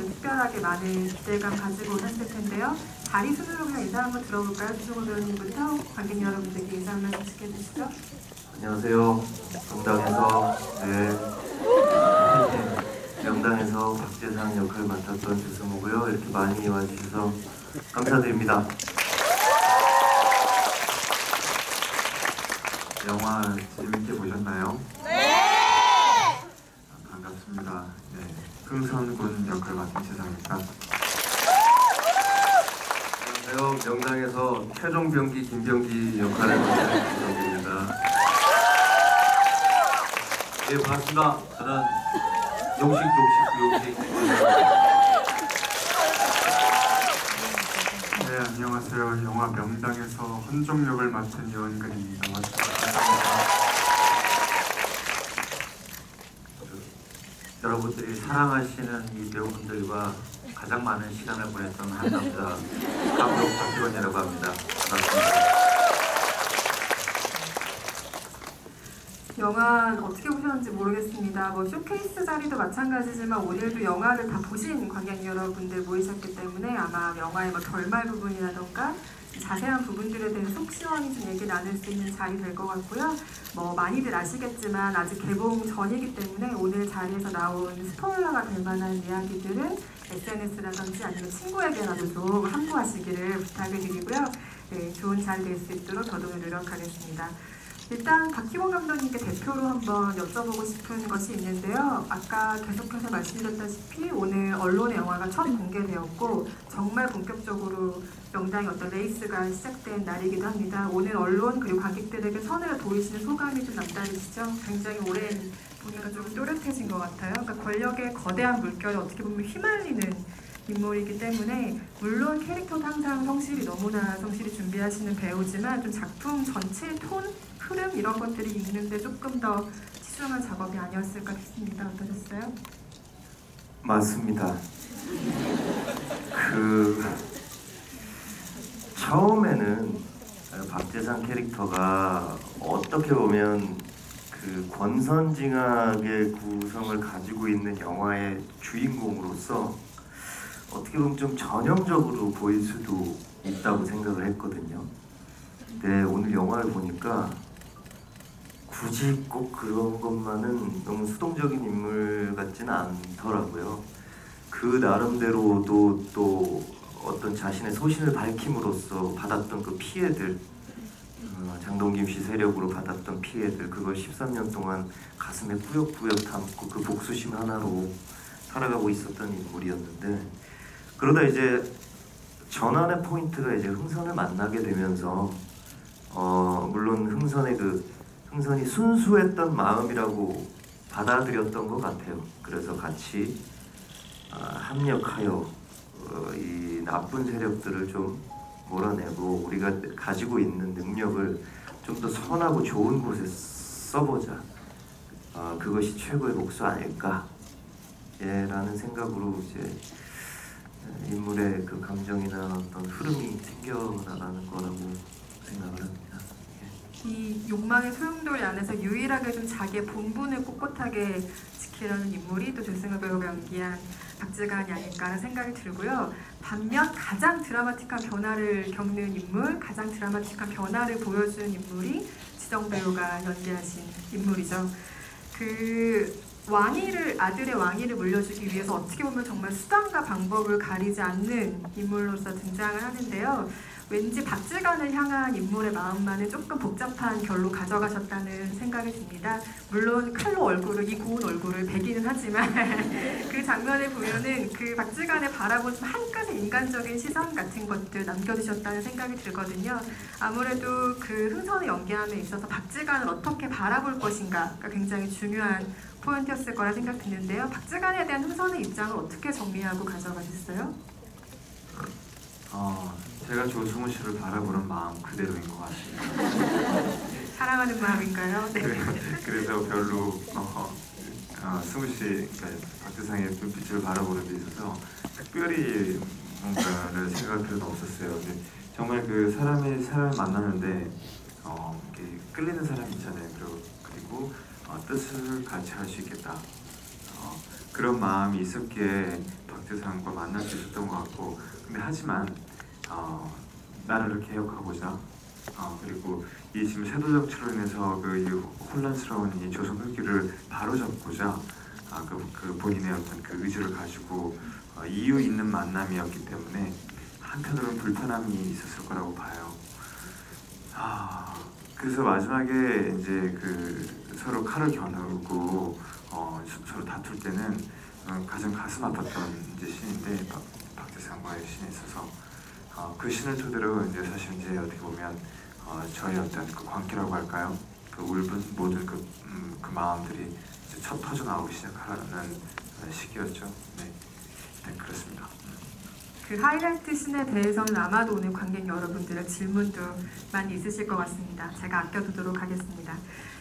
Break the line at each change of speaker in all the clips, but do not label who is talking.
오늘 특별하게 많은 기대감 가지고 오셨을 텐데요. 자리 순으로 그냥 인사 한번 들어볼까요? 주승호 배우님부터 관객 여러분들께 인사 한 말씀 해주시죠.
안녕하세요. 명당에서 명당에서 박재상 역을 맡았던 주승호고요. 이렇게 많이 와주셔서 감사드립니다.
영화 재밌게 보셨나요?
네!
반갑습니다. 네, 흥선군 역을 맡은 재상입니다.
안녕하세요. 명당에서 최종병기 김병기 역할을 맡은 주승호입니다. 네, 반갑습니다. 저는 용식.
네, 안녕하세요. 영화 명당에서 헌종 역을 맡은 유원근입니다. 감사합니다.
여러분들이 사랑하시는 이 배우분들과 가장 많은 시간을 보냈던 한 남자 감독 박지원이라고 합니다. 반갑습니다.
영화 어떻게 보셨는지 모르겠습니다. 뭐 쇼케이스 자리도 마찬가지지만 오늘도 영화를 다 보신 관객 여러분들 모이셨기 때문에 아마 영화의 뭐 결말 부분이라던가 자세한 부분들에 대해서 속 시원히 좀 얘기 나눌 수 있는 자리 될 것 같고요. 뭐 많이들 아시겠지만 아직 개봉 전이기 때문에 오늘 자리에서 나온 스포일러가 될 만한 이야기들은 SNS라든지 아니면 친구에게라도 좀 함구하시기를 부탁을 드리고요. 네, 좋은 자리 될 수 있도록 더더욱 노력하겠습니다. 일단 박희원 감독님께 대표로 한번 여쭤보고 싶은 것이 있는데요. 아까 계속해서 말씀드렸다시피 오늘 언론의 영화가 첫 공개되었고 정말 본격적으로 명당의 어떤 레이스가 시작된 날이기도 합니다. 오늘 언론 그리고 관객들에게 선을 보이시는 소감이 좀 남다르시죠? 굉장히 오랜 보니까 좀 또렷해진 것 같아요. 그러니까 권력의 거대한 물결에 어떻게 보면 휘말리는 인물이기 때문에 물론 캐릭터도 항상 너무나 성실히 준비하시는 배우지만 좀 작품 전체 톤, 흐름 이런 것들이 있는데 조금 더 치중한 작업이 아니었을까 싶습니다. 어떠셨어요?
맞습니다. 처음에는 박재상 캐릭터가 어떻게 보면 그 권선징악의 구성을 가지고 있는 영화의 주인공으로서 어떻게 보면 좀 전형적으로 보일 수도 있다고 생각을 했거든요. 근데 오늘 영화를 보니까 굳이 꼭 그런 것만은 너무 수동적인 인물 같지는 않더라고요. 그 나름대로도 또 어떤 자신의 소신을 밝힘으로써 받았던 그 피해들, 장동김 씨 세력으로 받았던 피해들, 그걸 13년 동안 가슴에 꾸역꾸역 담고 그 복수심 하나로 살아가고 있었던 인물이었는데, 그러다 이제 전환의 포인트가 이제 흥선을 만나게 되면서 물론 흥선이 순수했던 마음이라고 받아들였던 것 같아요. 그래서 같이 합력하여 이 나쁜 세력들을 좀 몰아내고 우리가 가지고 있는 능력을 좀 더 선하고 좋은 곳에 써보자. 그것이 최고의 복수 아닐까? 라는 생각으로 이제 인물의 그 감정이나 어떤 흐름이 생겨나가는 거라고 생각을 합니다.
이 욕망의 소용돌이 안에서 유일하게 좀 자기의 본분을 꼿꼿하게 지키려는 인물이 또 조승우 배우가 연기한 박지간이 아닐까라는 생각이 들고요. 반면 가장 드라마틱한 변화를 겪는 인물, 가장 드라마틱한 변화를 보여주는 인물이 지정 배우가 연기하신 인물이죠. 아들의 왕위를 물려주기 위해서 어떻게 보면 정말 수단과 방법을 가리지 않는 인물로서 등장을 하는데요. 왠지 박지간을 향한 인물의 마음만은 조금 복잡한 결로 가져가셨다는 생각이 듭니다. 물론 칼로 이 고운 얼굴을 베기는 하지만 그 장면을 보면은 그 박지간을 바라보는 한 끗의 인간적인 시선 같은 것들 남겨주셨다는 생각이 들거든요. 아무래도 그 흥선을 연기함에 있어서 박지간을 어떻게 바라볼 것인가가 굉장히 중요한 포인트였을 거라 생각 드는데요. 박지간에 대한 흥선의 입장을 어떻게 정리하고 가져가셨어요?
제가 조승우 씨를 바라보는 마음 그대로인 것 같습니다.
사랑하는 마음인가요? 네.
그래서 별로 승우 씨, 그러니까 박재상의 눈빛을 바라보는 데 있어서 특별히 뭔가를 생각할 필요는 없었어요. 근데 정말 그 사람을 만나는데 이렇게 끌리는 사람이 있잖아요. 그리고 뜻을 같이 할 수 있겠다. 그런 마음이 있었기에 박재상과 만날 수 있었던 것 같고, 근데 하지만 나라를 개혁하고자 그리고 이 지금 세도 정치로 인해서 이 혼란스러운 이 조선 후기를 바로잡고자 그 본인의 어떤 그 의지를 가지고 이유 있는 만남이었기 때문에 한편으로는 불편함이 있었을 거라고 봐요. 그래서 마지막에 이제 그 서로 칼을 겨누고 서로 다툴 때는 가장 가슴 아팠던 이제 신인데 박재상과의 신에 있어서 그 신을 토대로 이제 사실 이제 어떻게 보면 저희 어떤 그 광기라고 할까요? 그 울분 모든 그 마음들이 이제 첫 터져 나오기 시작하는 시기였죠. 네, 그렇습니다.
그 하이라이트 씬에 대해서는 아마도 오늘 관객 여러분들의 질문도 많이 있으실 것 같습니다. 제가 아껴두도록 하겠습니다.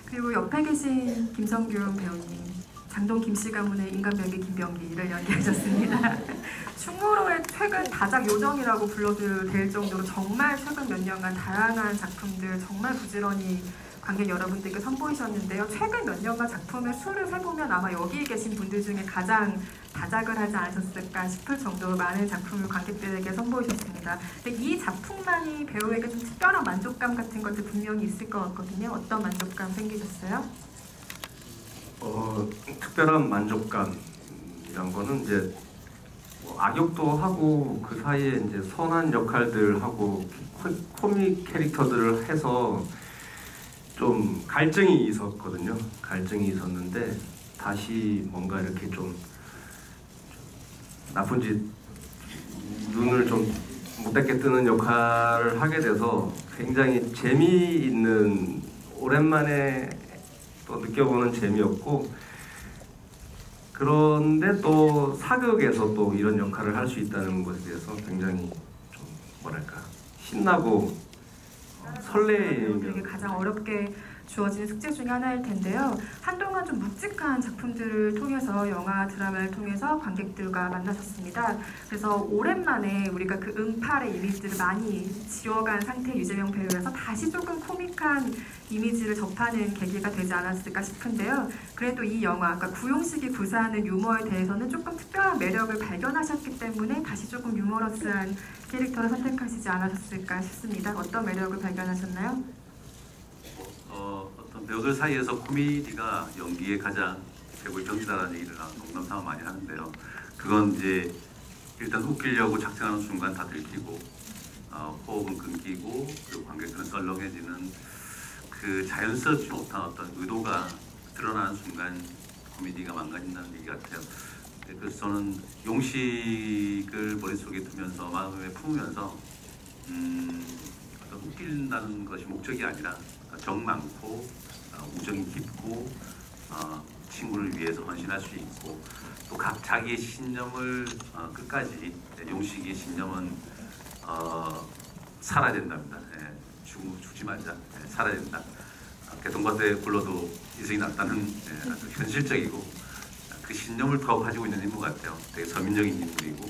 그리고 옆에 계신 김성균 배우님, 장동 김씨 가문의 인간병기 김병기를 연기하셨습니다. 충무로의 최근 다작 요정이라고 불러도 될 정도로 정말 최근 몇 년간 다양한 작품들 정말 부지런히 관객 여러분들께 선보이셨는데요. 최근 몇 년간 작품의 수를 세보면 아마 여기 계신 분들 중에 가장 다작을 하지 않으셨을까 싶을 정도로 많은 작품을 관객들에게 선보이셨습니다. 근데 이 작품만이 배우에게 좀 특별한 만족감 같은 것들 분명히 있을 것 같거든요. 어떤 만족감 생기셨어요?
특별한 만족감이란 거는 이제 악역도 하고 그 사이에 이제 선한 역할들 하고 코믹 캐릭터들을 해서 좀 갈증이 있었거든요. 갈증이 있었는데 다시 뭔가 이렇게 좀 나쁜 짓 눈을 좀 못되게 뜨는 역할을 하게 돼서 굉장히 재미있는, 오랜만에 또 느껴보는 재미였고, 그런데 또 사극에서 또 이런 역할을 할 수 있다는 것에 대해서 굉장히 좀 뭐랄까 신나고
여러분들에게
설레이며
가장 어렵게 주어지는 숙제 중에 하나일 텐데요. 한동안 좀 묵직한 작품들을 통해서 영화, 드라마를 통해서 관객들과 만나셨습니다. 그래서 오랜만에 우리가 그 응팔의 이미지들을 많이 지워간 상태의 유재명 배우여서 다시 조금 코믹한 이미지를 접하는 계기가 되지 않았을까 싶은데요. 그래도 이 영화, 그러니까 구용식이 구사하는 유머에 대해서는 조금 특별한 매력을 발견하셨기 때문에 다시 조금 유머러스한 캐릭터를 선택하시지 않았을까 싶습니다. 어떤 매력을 발견하셨나요?
어떤 배우들 사이에서 코미디가 연기에 가장 최고의 경지다라는 얘기를 농담삼아 많이 하는데요. 그건 이제 일단 웃기려고 작정하는 순간 다 들키고 호흡은 끊기고 그리고 관객들은 썰렁해지는 그 자연스럽지 못한 어떤 의도가 드러나는 순간 코미디가 망가진다는 얘기 같아요. 그래서 저는 용식을 머릿속에 두면서 마음에 품으면서 어떤 웃긴다는 것이 목적이 아니라 정 많고 우정이 깊고 친구를 위해서 헌신할 수 있고 또 각 자기의 신념을 끝까지 용식의 신념은 살아야 된답니다. 죽지 말자. 살아야 된다. 개통밭에 굴러도 이승이 낫다는 아주 현실적이고 그 신념을 더 가지고 있는 인물 같아요. 되게 서민적인 인물이고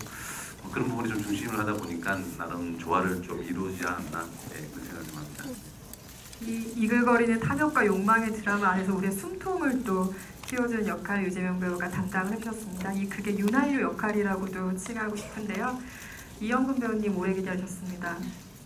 그런 부분이 좀 중심을 하다 보니까 나름 조화를 좀 이루지 않았나 그런 생각이 듭니다.
이 이글거리는 탐욕과 욕망의 드라마 안에서 우리의 숨통을 또 키워주는 역할 유재명 배우가 담당을 해주셨습니다. 이 그게 윤한류 역할이라고도 칭하고 싶은데요. 이영근 배우님 오래 기다리셨습니다.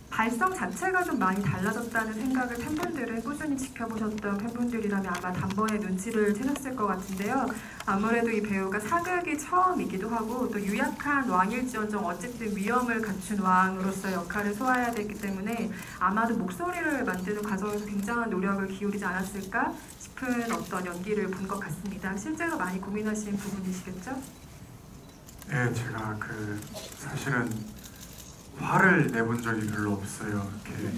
발성 자체가 좀 많이 달라졌다는 생각을 팬분들은 꾸준히 지켜보셨던 팬분들이라면 아마 단번에 눈치를 채셨을 것 같은데요. 아무래도 이 배우가 사극이 처음이기도 하고 또 유약한 왕일지언정 어쨌든 위엄을 갖춘 왕으로서 역할을 소화해야 되기 때문에 아마도 목소리를 만드는 과정에서 굉장한 노력을 기울이지 않았을까 싶은 어떤 연기를 본 것 같습니다. 실제로 많이 고민하신 부분이시겠죠?
네, 제가 사실은 화를 내본 적이 별로 없어요. 이렇게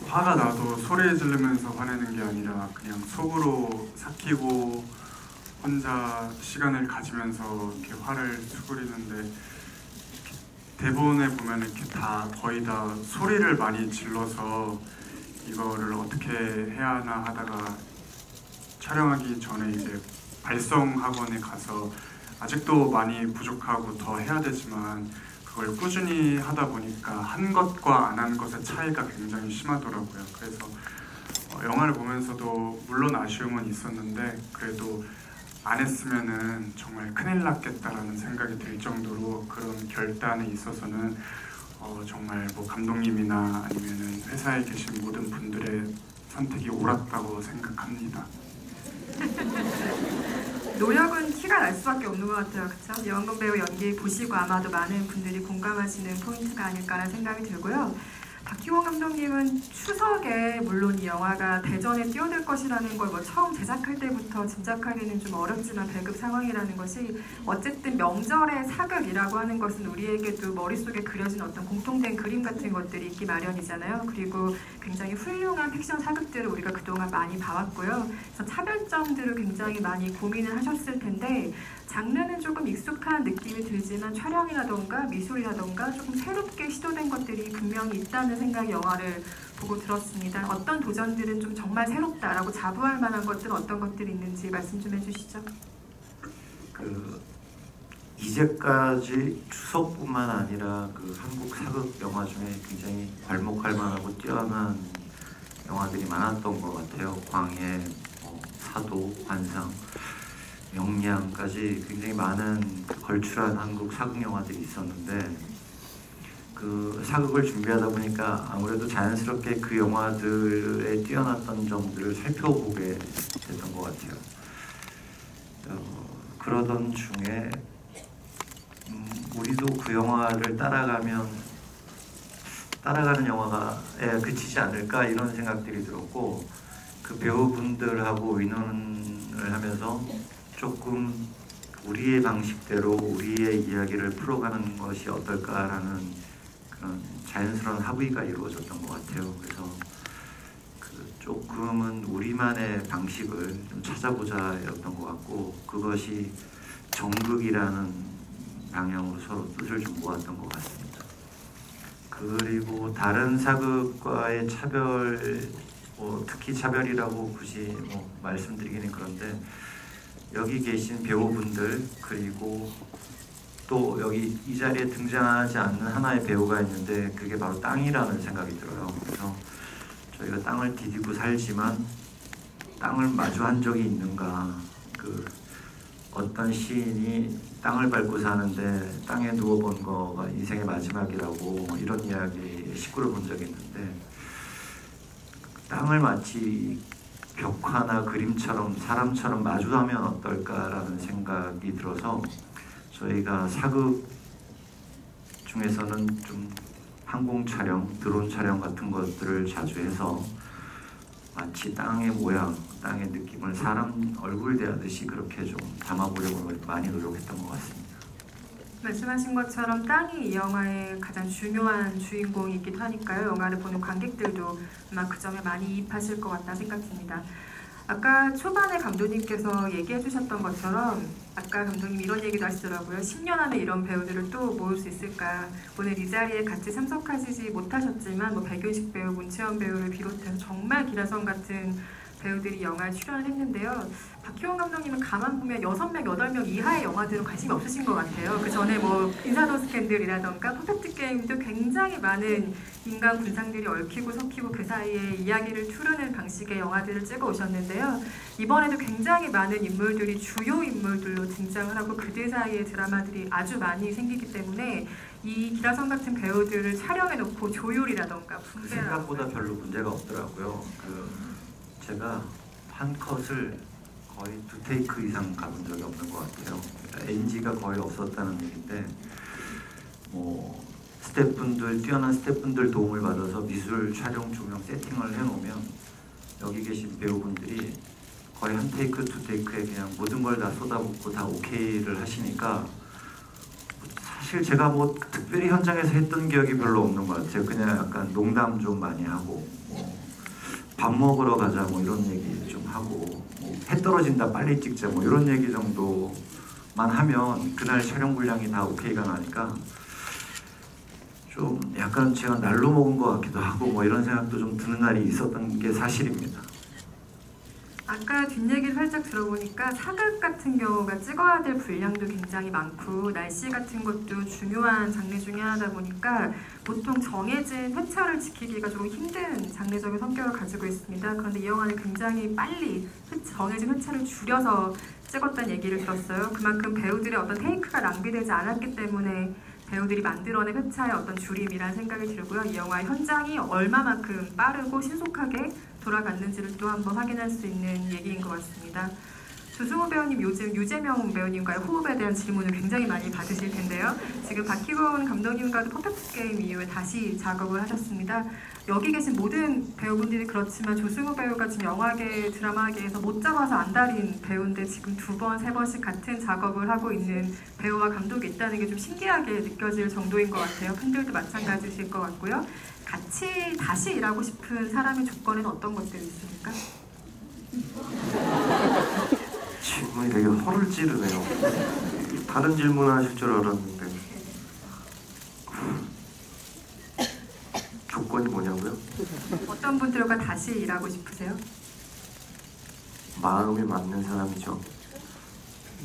화가 나도 소리 지르면서 화내는 게 아니라 그냥 속으로 삭히고 혼자 시간을 가지면서 이렇게 화를 수그리는데 대본에 보면 이렇게 다 거의 다 소리를 많이 질러서 이거를 어떻게 해야 하나 하다가 촬영하기 전에 이제 발성 학원에 가서 아직도 많이 부족하고 더 해야 되지만 그걸 꾸준히 하다 보니까 한 것과 안 한 것의 차이가 굉장히 심하더라고요. 그래서 영화를 보면서도 물론 아쉬움은 있었는데 그래도 안 했으면은 정말 큰일 났겠다라는 생각이 들 정도로 그런 결단에 있어서는 정말 뭐 감독님이나 아니면은 회사에 계신 모든 분들의 선택이 옳았다고 생각합니다.
노력은 티가 날 수밖에 없는 것 같아요. 그렇죠? 여원근 배우 연기 보시고 아마도 많은 분들이 공감하시는 포인트가 아닐까라는 생각이 들고요. 박희원 감독님은 추석에 물론 이 영화가 대전에 뛰어들 것이라는 걸 뭐 처음 제작할 때부터 짐작하기는 좀 어렵지만 배급 상황이라는 것이 어쨌든 명절의 사극이라고 하는 것은 우리에게도 머릿속에 그려진 어떤 공통된 그림 같은 것들이 있기 마련이잖아요. 그리고 굉장히 훌륭한 픽션 사극들을 우리가 그동안 많이 봐왔고요. 그래서 차별점들을 굉장히 많이 고민을 하셨을 텐데 장르는 조금 익숙한 느낌이 들지만 촬영이라던가 미술이라던가 조금 새롭게 시도된 것들이 분명히 있다는 생각이 영화를 보고 들었습니다. 어떤 도전들은 좀 정말 새롭다라고 자부할 만한 것들은 어떤 것들이 있는지 말씀 좀 해주시죠.
이제까지 추석뿐만 아니라 한국 사극 영화 중에 굉장히 괄목할 만하고 뛰어난 영화들이 많았던 것 같아요. 광해, 사도, 관상, 명량까지 굉장히 많은 걸출한 한국 사극 영화들이 있었는데 사극을 준비하다 보니까 아무래도 자연스럽게 그 영화들의 뛰어났던 점들을 살펴보게 됐던 것 같아요. 그러던 중에 우리도 그 영화를 따라가는 영화에 그치지 않을까 이런 생각들이 들었고 그 배우분들하고 의논을 하면서 조금 우리의 방식대로 우리의 이야기를 풀어가는 것이 어떨까라는 그런 자연스러운 합의가 이루어졌던 것 같아요. 그래서 조금은 우리만의 방식을 좀 찾아보자였던 것 같고 그것이 정극이라는 방향으로 서로 뜻을 좀 모았던 것 같습니다. 그리고 다른 사극과의 차별, 특히 차별이라고 굳이 말씀드리기는 그런데 여기 계신 배우분들 그리고 또 여기 이 자리에 등장하지 않는 하나의 배우가 있는데 그게 바로 땅이라는 생각이 들어요. 그래서 저희가 땅을 디디고 살지만 땅을 마주한 적이 있는가 어떤 시인이 땅을 밟고 사는데 땅에 누워본 거가 인생의 마지막이라고 이런 이야기 시구를 본 적이 있는데 땅을 마치 벽화나 그림처럼 사람처럼 마주하면 어떨까라는 생각이 들어서 저희가 사극 중에서는 좀 항공 촬영, 드론 촬영 같은 것들을 자주 해서 마치 땅의 모양, 땅의 느낌을 사람 얼굴 대하듯이 그렇게 좀 담아보려고 많이 노력했던 것 같습니다.
말씀하신 것처럼 땅이 이 영화의 가장 중요한 주인공이기도 하니까요. 영화를 보는 관객들도 아마 그 점에 많이 이입하실 것 같다 생각됩니다. 아까 초반에 감독님께서 얘기해 주셨던 것처럼 아까 감독님 이런 얘기도 하시더라고요. 10년 안에 이런 배우들을 또 모을 수 있을까. 오늘 이 자리에 같이 참석하시지 못하셨지만 백윤식 배우, 문채원 배우를 비롯해서 정말 기라성 같은 배우들이 영화에 출연을 했는데요. 박희원 감독님은 가만 보면 6명, 8명 이하의 영화들은 관심이 없으신 것 같아요. 그 전에 인사도 스캔들이라던가 퍼펙트 게임도 굉장히 많은 인간 군상들이 얽히고 섞이고 그 사이에 이야기를 투르는 방식의 영화들을 찍어 오셨는데요. 이번에도 굉장히 많은 인물들이 주요 인물들로 등장을 하고 그들 사이에 드라마들이 아주 많이 생기기 때문에 이 기라성 같은 배우들을 촬영해놓고 조율이라던가
생각보다 별로 문제가 없더라고요. 제가 한 컷을 거의 2테이크 이상 가본 적이 없는 것 같아요. 그러니까 NG가 거의 없었다는 얘기인데 뛰어난 스태프분들 도움을 받아서 미술 촬영 조명 세팅을 해놓으면 여기 계신 배우분들이 거의 한 테이크, 2테이크에 그냥 모든 걸 다 쏟아붓고 다 오케이를 하시니까 사실 제가 특별히 현장에서 했던 기억이 별로 없는 것 같아요. 그냥 약간 농담 좀 많이 하고 밥 먹으러 가자 이런 얘기 좀 하고 해 떨어진다 빨리 찍자 이런 얘기 정도만 하면 그날 촬영 분량이 다 오케이가 나니까 좀 약간 제가 날로 먹은 것 같기도 하고 이런 생각도 좀 드는 날이 있었던 게 사실입니다.
아까 뒷얘기를 살짝 들어보니까 사극 같은 경우가 찍어야 될 분량도 굉장히 많고 날씨 같은 것도 중요한 장르 중에 하나다 보니까 보통 정해진 회차를 지키기가 조금 힘든 장르적인 성격을 가지고 있습니다. 그런데 이 영화는 굉장히 빨리 정해진 회차를 줄여서 찍었다는 얘기를 들었어요. 그만큼 배우들의 어떤 테이크가 낭비되지 않았기 때문에 배우들이 만들어낸 회차의 어떤 줄임이라는 생각이 들고요. 이 영화의 현장이 얼마만큼 빠르고 신속하게 돌아갔는지를 또 한번 확인할 수 있는 얘기인 것 같습니다. 조승우 배우님 요즘 유재명 배우님과의 호흡에 대한 질문을 굉장히 많이 받으실 텐데요. 지금 박희건 감독님과도 퍼펙트 게임 이후에 다시 작업을 하셨습니다. 여기 계신 모든 배우분들이 그렇지만 조승우 배우가 지금 영화계, 드라마계에서 못 잡아서 안달인 배우인데 지금 2번, 3번씩 같은 작업을 하고 있는 배우와 감독이 있다는 게 좀 신기하게 느껴질 정도인 것 같아요. 팬들도 마찬가지실 것 같고요. 같이 다시 일하고 싶은 사람의 조건에는 어떤 것들이 있습니까?
질문이 되게 허를 찌르네요. 다른 질문 하실 줄 알았는데 조건이 뭐냐고요?
어떤 분들과 다시 일하고 싶으세요?
마음에 맞는 사람이죠.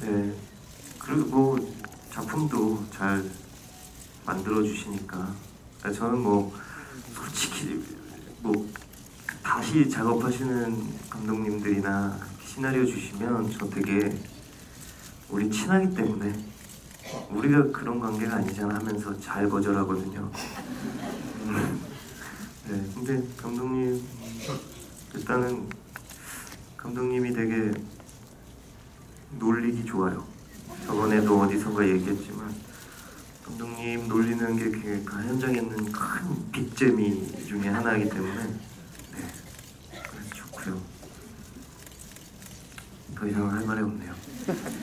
네. 그리고 뭐 작품도 잘 만들어 주시니까 저는 뭐 솔직히 뭐 다시 작업하시는 감독님들이나 시나리오 주시면 저 되게 우리 친하기 때문에 우리가 그런 관계가 아니잖아 하면서 잘 거절하거든요. 네, 근데 감독님 일단은 감독님이 되게 놀리기 좋아요. 저번에도 어디선가 얘기했지만 감독님 놀리는 게 그 현장에 있는 큰 빅재미 중에 하나이기 때문에 네, 그래서 좋고요. 더 이상 할 말이 없네요.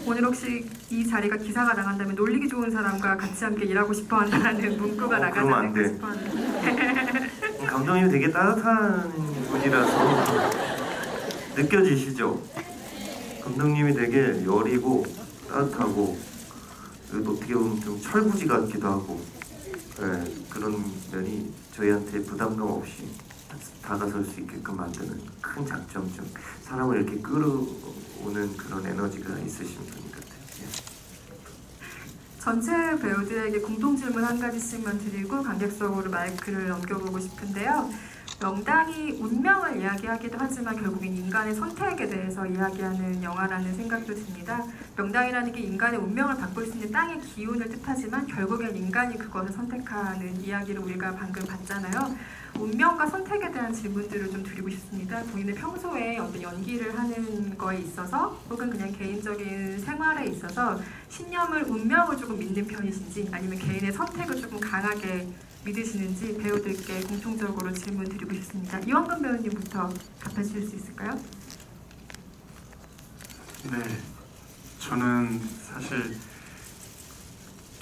오늘 혹시 이 자리가 기사가 나간다면 놀리기 좋은 사람과 같이 함께 일하고 싶어 한다는 문구가 나가지
그러면 안
않을까
돼.
싶어 하는데
감독님이 되게 따뜻한 분이라서 느껴지시죠? 감독님이 되게 여리고 따뜻하고 그리고 어떻게 보면 좀 철부지 같기도 하고 네, 그런 면이 저희한테 부담감 없이 다가설 수 있게끔 만드는 큰 장점 중 사람을 이렇게 끌어오는 그런 에너지가 있으신 분 같아요. 예.
전체 배우들에게 공통 질문 한 가지씩만 드리고 관객석으로 마이크를 넘겨보고 싶은데요. 명당이 운명을 이야기하기도 하지만 결국엔 인간의 선택에 대해서 이야기하는 영화라는 생각도 듭니다. 명당이라는 게 인간의 운명을 바꿀 수 있는 땅의 기운을 뜻하지만 결국엔 인간이 그것을 선택하는 이야기를 우리가 방금 봤잖아요. 운명과 선택에 대한 질문들을 좀 드리고 싶습니다. 본인의 평소에 어떤 연기를 하는 거에 있어서 혹은 그냥 개인적인 생활에 있어서 신념을, 운명을 조금 믿는 편이신지 아니면 개인의 선택을 조금 강하게 믿으시는지 배우들께 공통적으로 질문 드리고 싶습니다. 이원근 배우님부터 답하실 수 있을까요?
네, 저는 사실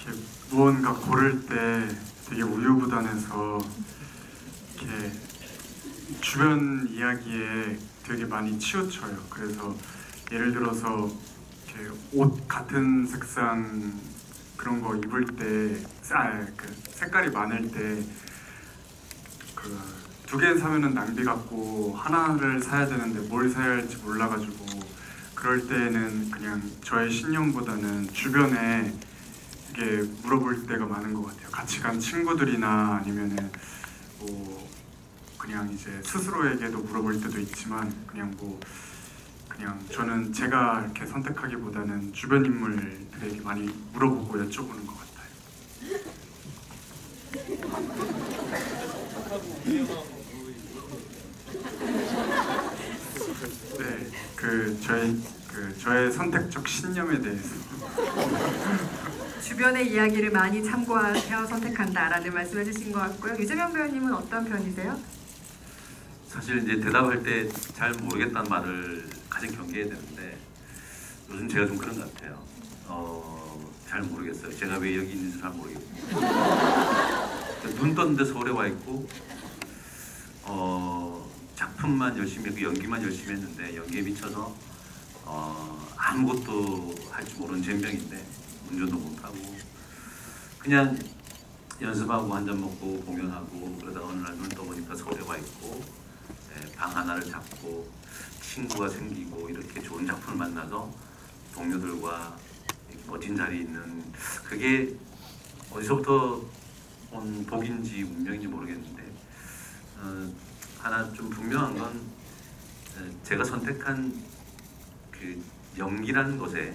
이렇게 무언가 고를 때 되게 우유부단해서 이렇게 주변 이야기에 되게 많이 치우쳐요. 그래서 예를 들어서 이렇게 옷 같은 색상 그런 거 입을 때, 그 색깔이 많을 때 그 2개 사면은 낭비 같고 하나를 사야 되는데 뭘 사야 할지 몰라가지고 그럴 때는 그냥 저의 신념보다는 주변에 이게 물어볼 때가 많은 것 같아요. 같이 간 친구들이나 아니면은 뭐 그냥 이제 스스로에게도 물어볼 때도 있지만 그냥 저는 제가 이렇게 선택하기보다는 주변 인물들에게 많이 물어보고 여쭤보는 것 같아요. 네, 저의 선택적 신념에 대해서
주변의 이야기를 많이 참고하여 선택한다라는 말씀해 주신 것 같고요. 유재명 배우님은 어떤 편이세요?
사실 이제 대답할 때 잘 모르겠다는 말을 가장 경계해야 되는데 요즘 제가 좀 그런 것 같아요. 잘 모르겠어요. 제가 왜 여기 있는지 잘 모르겠고 눈 떴는데 서울에 와 있고 작품만 열심히 했고 연기만 열심히 했는데 연기에 미쳐서 아무것도 할 줄 모르는 젬병인데 운전도 못하고 그냥 연습하고 한 잔 먹고 공연하고 그러다가 어느 날 눈 떠보니까 서울에 와 있고 네, 방 하나를 잡고 친구가 생기고 이렇게 좋은 작품을 만나서 동료들과 멋진 자리에 있는 그게 어디서부터 온 복인지 운명인지 모르겠는데 하나 좀 분명한 건 제가 선택한 그 연기라는 것에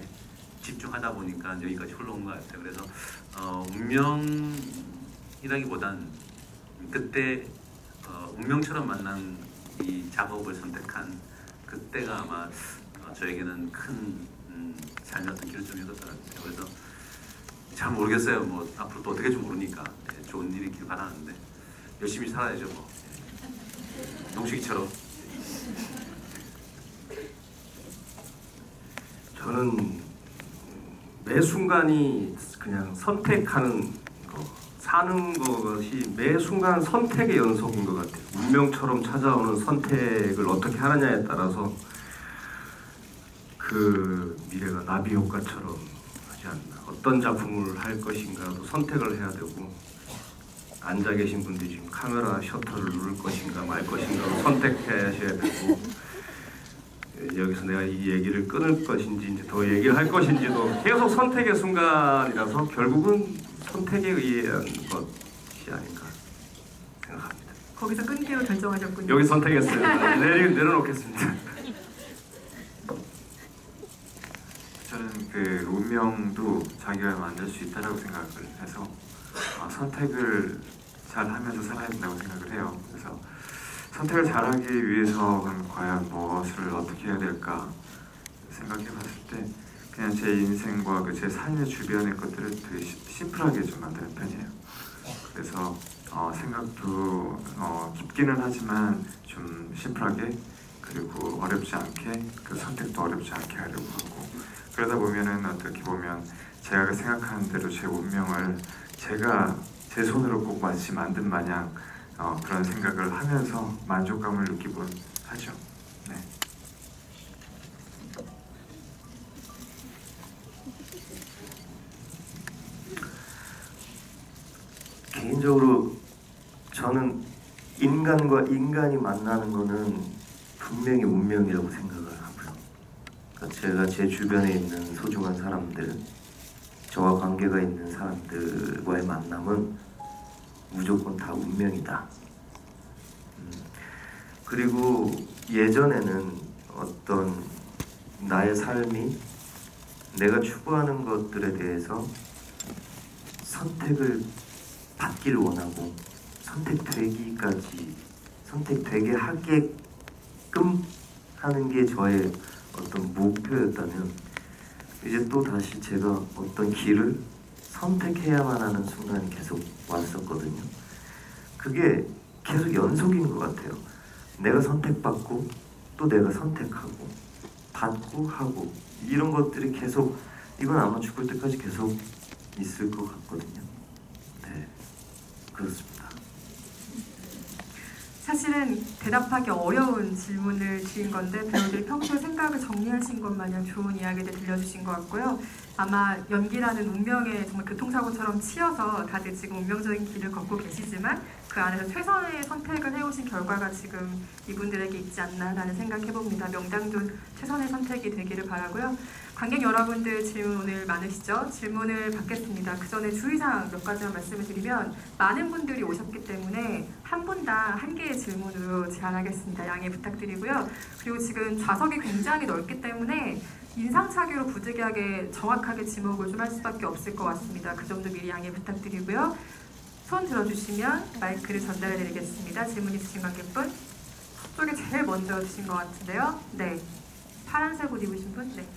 집중하다 보니까 여기까지 흘러온 것 같아요. 그래서 운명이라기보단 그때 운명처럼 만난 이 작업을 선택한 그때가 아마 저에게는 큰 삶의 어떤 결정이었던 것 같아요. 그래서 잘 모르겠어요. 뭐 앞으로 또 어떻게 될지 모르니까 좋은 일이 있길 바라는데 열심히 살아야죠. 뭐 농식이처럼.
저는 매 순간이 그냥 선택하는 거, 사는 것이 매 순간 선택의 연속인 것 같아요. 운명처럼 찾아오는 선택을 어떻게 하느냐에 따라서 그 미래가 나비 효과처럼 하지 않나. 어떤 작품을 할 것인가도 선택을 해야 되고, 앉아 계신 분들이 지금 카메라 셔터를 누를 것인가 말 것인가도 선택하셔야 되고, 여기서 내가 이 얘기를 끊을 것인지 이제 더 얘기를 할 것인지도 계속 선택의 순간이라서 결국은 선택에 의한 것이 아닌가 생각합니다.
거기서 끊기로 결정하셨군요.
여기 선택했어요. 내려놓겠습니다.
저는 그 운명도 자기가 만들 수 있다라고 생각을 해서 선택을 잘 하면서 살아야 된다고 생각을 해요. 그래서 선택을 잘하기 위해서 과연 무엇을 어떻게 해야 될까 생각해 봤을 때 그냥 제 인생과 제 삶의 주변의 것들을 되게 심플하게 좀 만드는 편이에요. 그래서 생각도 깊기는 하지만 좀 심플하게, 그리고 어렵지 않게, 그 선택도 어렵지 않게 하려고 하고, 그러다 보면은 어떻게 보면 제가 생각하는 대로 제 운명을 제가 제 손으로 꼭 마치 만든 마냥 그런 생각을 하면서 만족감을 느끼곤 하죠. 네.
개인적으로 저는 인간과 인간이 만나는 거는 분명히 운명이라고 생각을 하고요. 그러니까 제가 제 주변에 있는 소중한 사람들, 저와 관계가 있는 사람들과의 만남은 무조건 다 운명이다. 그리고 예전에는 어떤 나의 삶이 내가 추구하는 것들에 대해서 선택을 받기를 원하고 선택되게 하게끔 하는 게 저의 어떤 목표였다면, 이제 또 다시 제가 어떤 길을 선택해야만 하는 순간이 계속 왔었거든요. 그게 계속 연속인 것 같아요. 내가 선택받고 또 내가 선택하고 받고 하고, 이런 것들이 계속, 이건 아마 죽을 때까지 계속 있을 것 같거든요. 네, 그렇습니다.
사실은 대답하기 어려운 질문을 드린 건데 배우들이 평소에 생각을 정리하신 것 마냥 좋은 이야기들 들려주신 것 같고요. 아마 연기라는 운명에 정말 교통사고처럼 치여서 다들 지금 운명적인 길을 걷고 계시지만 그 안에서 최선의 선택을 해오신 결과가 지금 이분들에게 있지 않나라는 생각해봅니다. 명당존 최선의 선택이 되기를 바라고요. 관객 여러분들 질문 오늘 많으시죠? 질문을 받겠습니다. 그 전에 주의사항 몇 가지만 말씀을 드리면, 많은 분들이 오셨기 때문에 한 분당 한 개의 질문으로 제한하겠습니다. 양해 부탁드리고요. 그리고 지금 좌석이 굉장히 넓기 때문에 인상착의로 부득이하게 정확하게 지목을 좀 할 수밖에 없을 것 같습니다. 그 점도 미리 양해 부탁드리고요. 손 들어주시면 마이크를 전달해 드리겠습니다. 질문 있으신 관객분? 저쪽에 제일 먼저 주신 것 같은데요. 네, 파란색 옷 입으신 분? 네.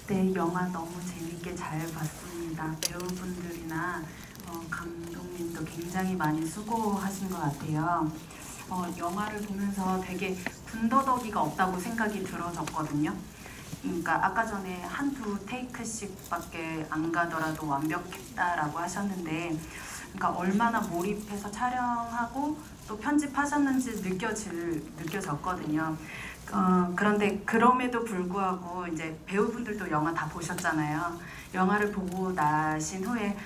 네, 영화 너무 재밌게 잘 봤습니다. 배우분들이나 감독님도 굉장히 많이 수고하신 것 같아요. 영화를 보면서 되게 군더더기가 없다고 생각이 들어졌거든요. 그러니까 아까 전에 한두 테이크씩밖에 안 가더라도 완벽했다라고 하셨는데, 그러니까 얼마나 몰입해서 촬영하고 또 편집하셨는지 느껴졌거든요. 그런데 그럼에도 불구하고 이제 배우분들도 영화 다 보셨잖아요. 영화를 보고 나신 후에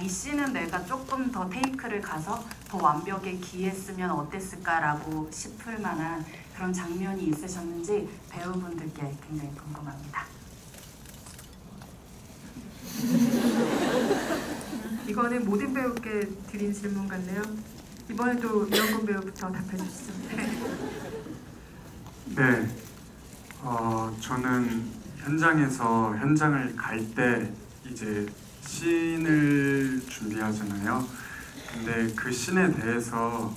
이 씬은 내가 조금 더 테이크를 가서 더 완벽에 기했으면 어땠을까라고 싶을 만한 그런 장면이 있으셨는지 배우분들께 굉장히 궁금합니다.
이거는 모든 배우께 드린 질문 같네요. 이번에도 이영건 배우부터 답해 주시죠.
네, 저는 현장을 갈 때 이제 씬을 준비하잖아요. 근데 그 씬에 대해서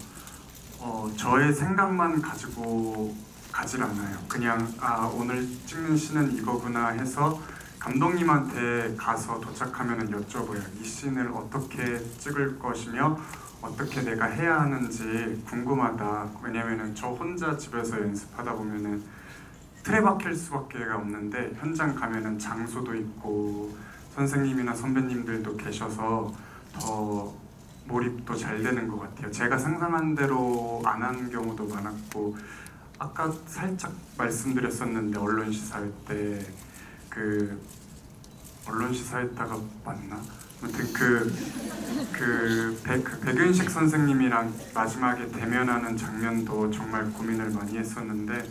저의 생각만 가지고 가질 않아요. 그냥 오늘 찍는 씬은 이거구나 해서 감독님한테 가서 도착하면 여쭤봐요. 이 씬을 어떻게 찍을 것이며 어떻게 내가 해야 하는지 궁금하다. 왜냐면은 저 혼자 집에서 연습하다 보면은 틀에 박힐 수밖에 없는데 현장 가면은 장소도 있고 선생님이나 선배님들도 계셔서 더 몰입도 잘 되는 것 같아요. 제가 상상한 대로 안 한 경우도 많았고 아까 살짝 말씀드렸었는데 언론 시사회 때 언론 시사회다가 맞나? 아무튼 백윤식 선생님이랑 마지막에 대면하는 장면도 정말 고민을 많이 했었는데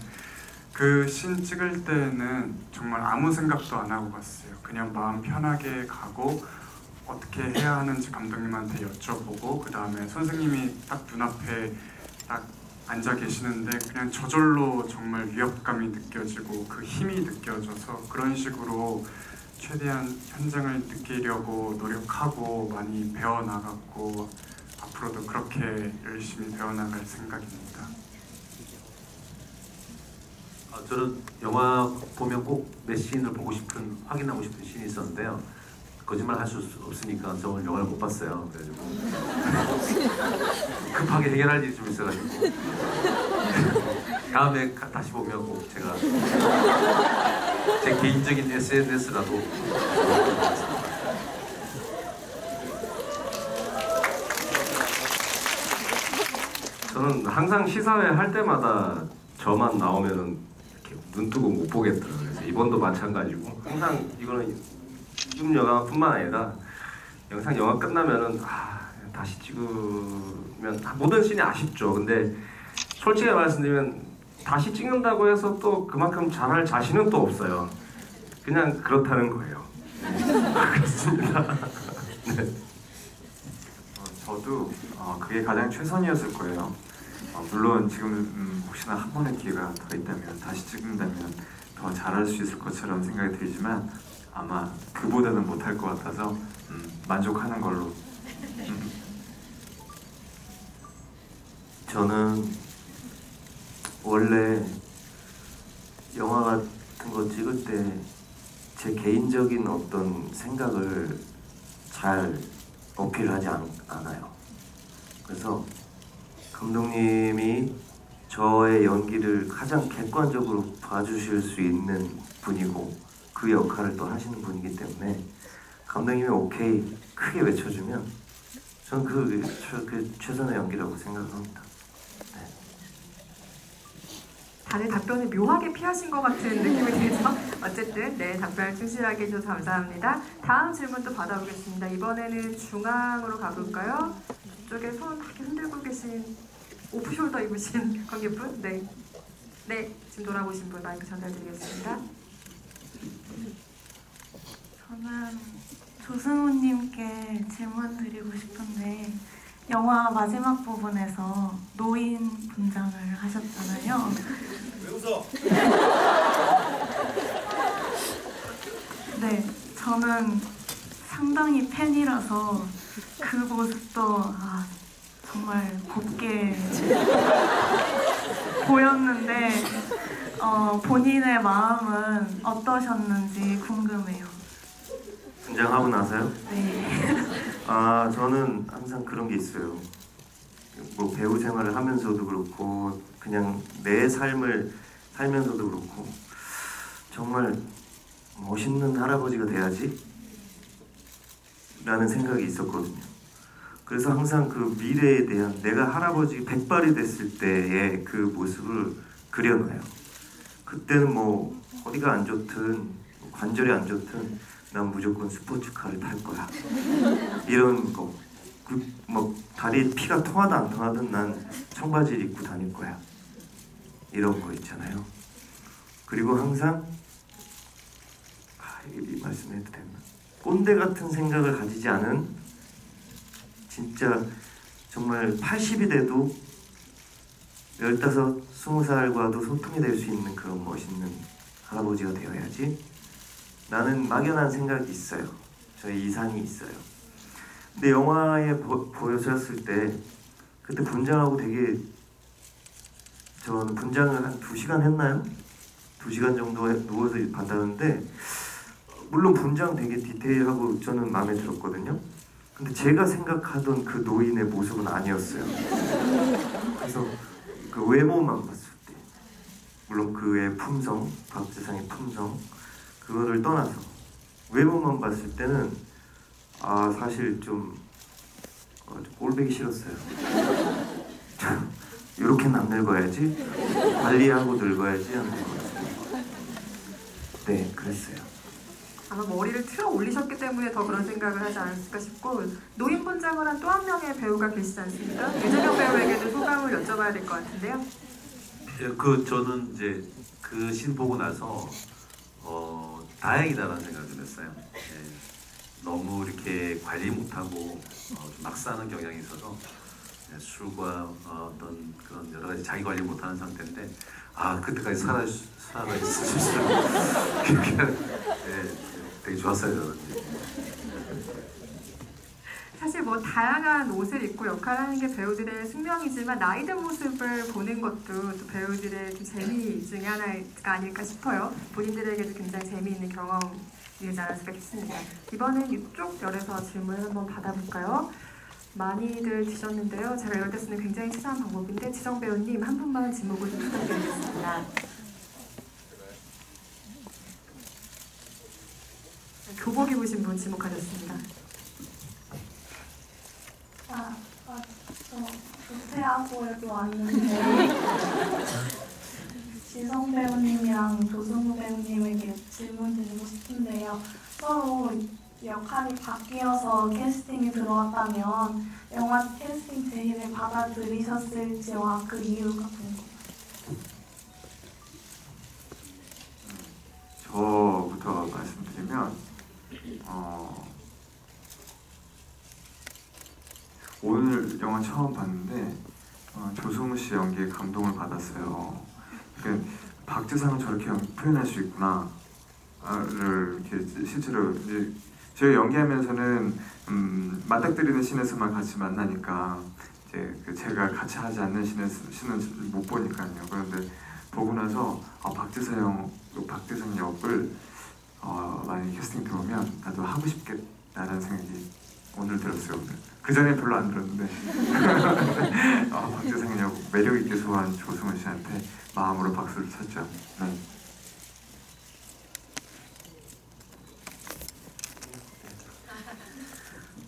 그 씬 찍을 때는 정말 아무 생각도 안 하고 갔어요. 그냥 마음 편하게 가고 어떻게 해야 하는지 감독님한테 여쭤보고 그 다음에 선생님이 딱 눈앞에 딱 앉아 계시는데 그냥 저절로 정말 위압감이 느껴지고 그 힘이 느껴져서 그런 식으로 최대한 현장을 느끼려고 노력하고 많이 배워나갔고 앞으로도 그렇게 열심히 배워나갈 생각입니다.
저는 영화 보면 꼭 몇 씬을 확인하고 싶은 씬이 있었는데요. 거짓말 할 수 없으니까 저 오늘 영화를 못 봤어요. 그래가지고 급하게 해결할 일이 좀 있어가지고 다음에 다시 보면 꼭 제가 제 개인적인 SNS라도
저는 항상 시사회 할 때마다 저만 나오면은 이렇게 눈 뜨고 못 보겠더라고요. 그래서 이번도 마찬가지고 항상 이거는 요즘 영화뿐만 아니라 영화 끝나면은 다시 찍으면 모든 씬이 아쉽죠. 근데 솔직히 말씀드리면 다시 찍는다고 해서 또 그만큼 잘할 자신은 또 없어요. 그냥 그렇다는 거예요. 그렇습니다. 네.
저도 그게 가장 최선이었을 거예요. 물론 지금 혹시나 한 번의 기회가 더 있다면 다시 찍는다면 더 잘할 수 있을 것처럼 생각이 들지만 아마 그보다는 못할 것 같아서 만족하는 걸로.
저는 원래 영화 같은 거 찍을 때 제 개인적인 어떤 생각을 잘 어필하지 않아요. 그래서 감독님이 저의 연기를 가장 객관적으로 봐주실 수 있는 분이고 그 역할을 또 하시는 분이기 때문에 감독님이 오케이 크게 외쳐주면 저는 그 최선의 연기라고 생각합니다. 네.
다들 답변을 묘하게 피하신 것 같은 느낌이 들죠? 어쨌든 네, 답변 충실하게 해주셔서 감사합니다. 다음 질문도 받아보겠습니다. 이번에는 중앙으로 가볼까요? 이쪽에 손 이렇게 흔들고 계신 오프숄더 입으신 관객분? 네. 네, 지금 돌아보신 분 마이크 전달드리겠습니다.
저는 조승우님께 질문 드리고 싶은데 영화 마지막 부분에서 노인 분장을 하셨잖아요.
왜 웃어?
네, 저는 상당히 팬이라서 그 모습도 정말 곱게 보였는데 본인의 마음은 어떠셨는지 궁금해요.
분장하고 나서요?
네.
저는 항상 그런 게 있어요. 뭐 배우 생활을 하면서도 그렇고 그냥 내 삶을 살면서도 그렇고 정말 멋있는 할아버지가 돼야지 라는 생각이 있었거든요. 그래서 항상 그 미래에 대한 내가 할아버지 백발이 됐을 때의 그 모습을 그려놔요. 그때는 뭐 허리가 안 좋든 관절이 안 좋든 난 무조건 스포츠카를 탈 거야. 이런 거. 뭐 다리에 피가 통하든 안 통하든 난 청바지를 입고 다닐 거야. 이런 거 있잖아요. 그리고 항상 이 말씀해도 되나? 꼰대 같은 생각을 가지지 않은 진짜 정말 80이 돼도 15, 20살과도 소통이 될 수 있는 그런 멋있는 할아버지가 되어야지. 나는 막연한 생각이 있어요. 저의 이상이 있어요. 근데 영화에 보여졌을 때 그때 분장하고 되게 저는 분장을 한 2시간 했나요? 2시간 정도 누워서 받았는데 물론 분장 되게 디테일하고 저는 마음에 들었거든요. 근데 제가 생각하던 그 노인의 모습은 아니었어요. 그래서 그 외모만 봤을 때 물론 그의 품성, 박재상의 품성 그거를 떠나서 외모만 봤을 때는 사실 좀 꼴보기 싫었어요. 이렇게는 안 늙어야지, 관리하고 늙어야지 하는 것 같아요. 네, 그랬어요.
아마 머리를 틀어 올리셨기 때문에 더 그런 생각을 하지 않았을까 싶고, 노인 분장을 한 또 한 명의 배우가 계시지 않습니까? 유재명 배우에게도 소감을 여쭤봐야 될 것 같은데요.
예, 저는 이제 그 신 보고 나서 다행이다라는 생각을 좀 했어요. 예, 너무 이렇게 관리 못하고 좀 막 사는 경향이 있어서 예, 술과 어떤 그런 여러 가지 자기 관리 못하는 상태인데 그때까지 살아 있을 수 있어요. 예, 되게 좋았어요 저는.
사실 뭐 다양한 옷을 입고 역할을 하는 게 배우들의 숙명이지만 나이 든 모습을 보는 것도 또 배우들의 좀 재미 중에 하나가 아닐까 싶어요. 본인들에게도 굉장히 재미있는 경험이지 않았을까 싶습니다. 이번엔 이쪽 열에서 질문을 한번 받아볼까요? 많이들 주셨는데요. 제가 이럴 때 쓰는 굉장히 치사한 방법인데 지성 배우님 한 분만 지목을 좀 부탁드리겠습니다. 교복 입으신 분 지목하셨습니다.
저 조퇴하고에도 왔는데 지성 배우님이랑 조승우 배우님에게 질문 드리고 싶은데요. 서로 역할이 바뀌어서 캐스팅이 들어왔다면 영화 캐스팅 제의를 받아들이셨을지와 그 이유가 궁금해요.
저부터 말씀드리면 오늘 영화 처음 봤는데 조승우 씨 연기에 감동을 받았어요. 그러니까 박재상은 저렇게 표현할 수 있구나를 이렇게 실제로 이제 저희 연기하면서는 맞닥뜨리는 씬에서만 같이 만나니까 이제 제가 같이 하지 않는 씬은 못 보니까요. 그런데 보고 나서 박재상 역을 만약에 캐스팅 들어오면 나도 하고 싶겠다라는 생각이 오늘 들었어요. 오늘. 그 전에 별로 안 들었는데 박재상 역 매력 있게 소화한 조승우 씨한테 마음으로 박수를 쳤죠. 네.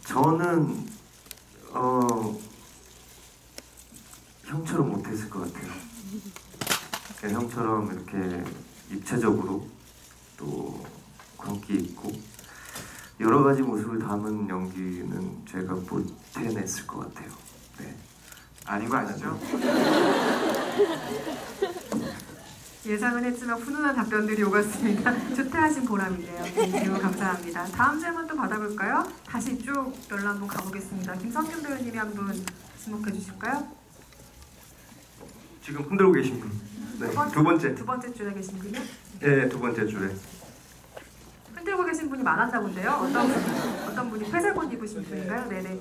저는 형처럼 못했을 것 같아요. 그러니까 형처럼 이렇게 입체적으로 또 광기 있고 여러 가지 모습을 담은 연기는 제가 못 해냈을 것 같아요. 네.
아닌 거 아시죠?
예상은 했지만 훈훈한 답변들이 오갔습니다. 조퇴하신 보람이네요. 질문 감사합니다. 다음 질문 또 받아볼까요? 다시 이쪽 열로 한번 가보겠습니다. 김성균 배우님이 한분 지목해 주실까요?
지금 흔들고 계신 분. 네, 두 번째.
두 번째 줄에 계신 분이요?
네, 두 번째 줄에.
흔들고 계신 분이 많았나 본데요. 어떤 분이 회색 옷 입으신 분인가요? 네네.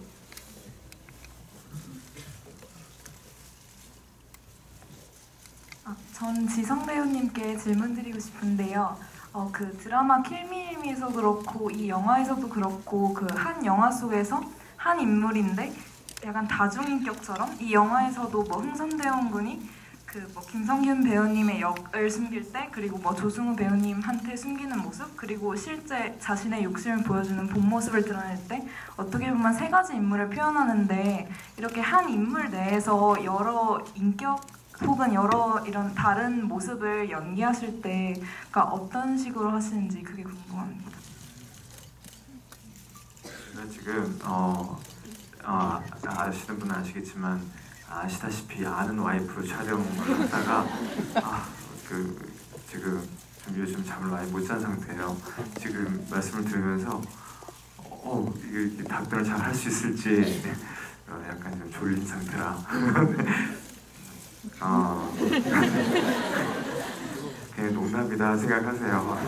전 지성 배우님께 질문 드리고 싶은데요. 그 드라마 킬미일미에서 그렇고 이 영화에서도 그렇고 그 한 영화 속에서 한 인물인데 약간 다중인격처럼 이 영화에서도 뭐 흥선대원 군이 그 뭐 김성균 배우님의 역을 숨길 때 그리고 뭐 조승우 배우님한테 숨기는 모습 그리고 실제 자신의 욕심을 보여주는 본 모습을 드러낼 때 어떻게 보면 세 가지 인물을 표현하는데 이렇게 한 인물 내에서 여러 인격 혹은 여러 이런 다른 모습을 연기하실 때가 어떤 식으로 하시는지 그게 궁금합니다.
제가 지금 아시는 분은 아시겠지만 아시다시피 아는 와이프로 촬영을 하다가 지금 좀 요즘 잠을 많이 못 잔 상태예요. 지금 말씀을 들으면서 이게 답변을 잘 할 수 있을지 약간 좀 졸린 상태라 그냥 농담이다 생각하세요.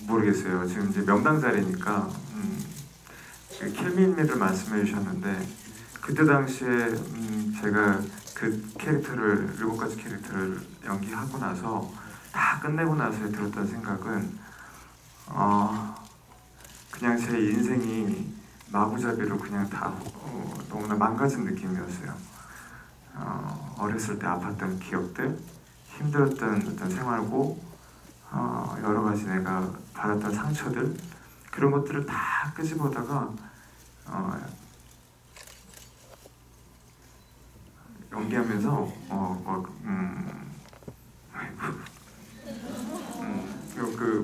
모르겠어요. 지금 이제 명당 자리니까 킬미미를 말씀해 주셨는데 그때 당시에 제가 그 캐릭터를 7가지 캐릭터를 연기하고 나서 다 끝내고 나서 들었던 생각은 그냥 제 인생이 마구잡이로 그냥 다 너무나 망가진 느낌이었어요. 어렸을 때 아팠던 기억들, 힘들었던 어떤 생활고 여러 가지 내가 받았던 상처들 그런 것들을 다 끄집어다가 연기하면서